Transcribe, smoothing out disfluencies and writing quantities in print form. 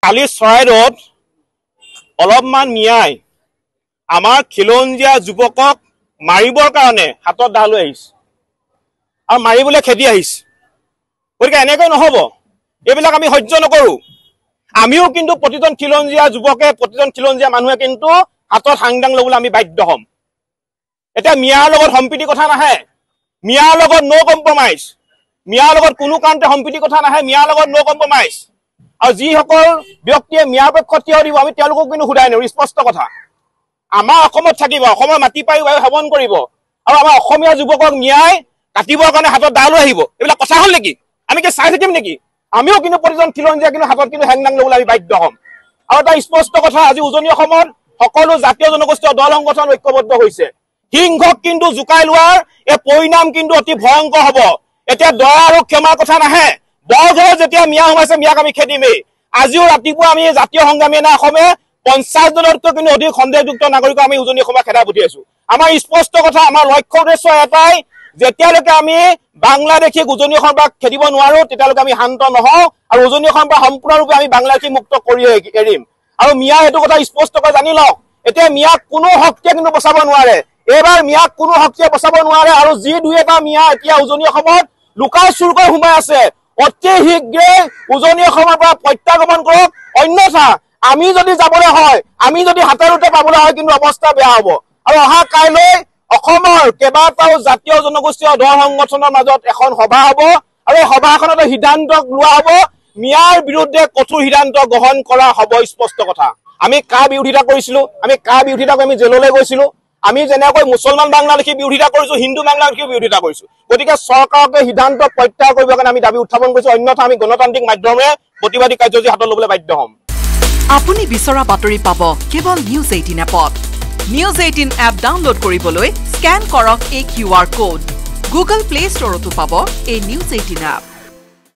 কালি চৰাইদেউত অলপমান মিয়াই আমাৰ খিলঞ্জীয়া যুৱকক মাৰিবৰ কাৰণে হাতত দা লৈ আহিছে আৰু মাৰিবলৈ খেদি আহিছে। গতিকে এনেকৈ নহ'ব, এইবিলাক আমি সহ্য নকৰো। আমিও কিন্তু প্ৰতিজন খিলঞ্জীয়া যুৱকে, প্ৰতিজন খিলঞ্জীয়া মানুহে কিন্তু হাতত হাংদাং ল'বলৈ আমি বাধ্য হ'ম। এতিয়া মিয়াৰ লগত সম্প্ৰীতি কথা নাহে, মিয়াৰ লগত ন' কম্প্ৰমাইজ, মিয়াৰ লগত কোনো কাৰণতে সম্প্ৰীতি কথা নাহে, মিয়াৰ লগত ন' কম্প্ৰমাইজ। আৰু যিসকল ব্যক্তিয়ে মিয়াৰ পক্ষত থিয় দিব আমি তেওঁলোকক কিন্তু সোধাই নিওঁ, স্পষ্ট কথা। আমাৰ অসমত থাকিব, অসমৰ মাটি পাই বায়ু সেৱন কৰিব আৰু আমাৰ অসমীয়া যুৱকক মিয়াই কাটিবৰ কাৰণে হাতত দা লৈ আহিব, এইবিলাক কথা হ'ল নেকি? আমি কি চাই থাকিম নেকি? আমিও কিন্তু প্ৰতিজন খিলঞ্জীয়া কিন্তু হাতত কিন্তু হেংদাং ল'বলৈ আমি বাধ্য হ'ম। আৰু এটা স্পষ্ট কথা, আজি উজনি অসমত সকলো জাতীয় জনগোষ্ঠীয় দল সংগঠন ঐক্যবদ্ধ হৈছে। সিংহক কিন্তু জোকাই লোৱাৰ এই পৰিণাম কিন্তু অতি ভয়ংকৰ হ'ব। এতিয়া দয়া আৰু ক্ষমাৰ কথা নাহে। বৰঘৰত যেতিয়া মিয়া সোমাইছে, মিয়াক আমি খেদিমেই। আজিও ৰাতিপুৱা আমি জাতীয় সংগ্ৰামী এনা অসমে 50 জনতকৈ কিন্তু অধিক সন্দেহযুক্ত নাগৰিকক আমি উজনি অসমত খেদাই পঠিয়াইছো। আমাৰ স্পষ্ট কথা, আমাৰ লক্ষ্য উদ্দেশ্য এটাই, যেতিয়ালৈকে আমি বাংলাদেশীক উজনি অসমৰ পৰা খেদিব নোৱাৰো তেতিয়ালৈকে আমি শান্ত নহওঁ আৰু উজনি অসমৰ পৰা সম্পূৰ্ণৰূপে আমি বাংলাদেশী মুক্ত কৰি এৰিম। আৰু মিয়া এইটো কথা স্পষ্টকৈ জানি লওক, এতিয়া মিয়াক কোনো শক্তিয়ে কিন্তু বচাব নোৱাৰে। এইবাৰ মিয়াক কোনো শক্তিয়ে বচাব নোৱাৰে। আৰু যি দুই এটা মিয়া এতিয়া উজনি অসমত লুকাই চুৰকৈ সোমাই আছে, অতি শীঘ্ৰে উজনি অসমৰ পৰা প্ৰত্যাগমন কৰক। অন্যথা আমি যদি যাবলৈ হয়, আমি যদি হাততে পাবলৈ হয়, কিন্তু অৱস্থা বেয়া হ'ব। আৰু অহা কাইলৈ অসমৰ কেইবাটাও জাতীয় জনগোষ্ঠীয় দল সংগঠনৰ মাজত এখন সভা হ'ব আৰু এই সভাখনত সিদ্ধান্ত লোৱা হ'ব, মিয়াৰ বিৰুদ্ধে কঠোৰ সিদ্ধান্ত গ্ৰহণ কৰা হ'ব। স্পষ্ট কথা। আমি কাৰ বিৰোধিতা কৰিছিলো, আমি কাৰ বিৰোধিতা কৰি আমি জেললৈ গৈছিলো, আমি যেনেকৈ মুছলমান বাংলাদেশী বিৰোধিতা কৰিছো, হিন্দু বাংলাদেশীও বিৰোধিতা কৰিছো। গতিকে চৰকাৰকে সিদ্ধান্ত প্ৰত্যাহাৰ কৰিবৰ কাৰণে আমি দাবী উত্থাপন কৰিছো, অন্যথা আমি গণতান্ত্ৰিক মাধ্যমেৰে প্ৰতিবাদী কাৰ্যসূচী হাতত ল'বলৈ বাধ্য হ'ম। আপুনি বিচৰা বাতৰি পাব কেৱল নিউজ 18 এপত। নিউজ 18 এপ ডাউনলোড কৰিবলৈ স্কেন কৰক এই QR কোড। গুগল প্লে ষ্টৰতো পাব এই নিউজ 18 এপ।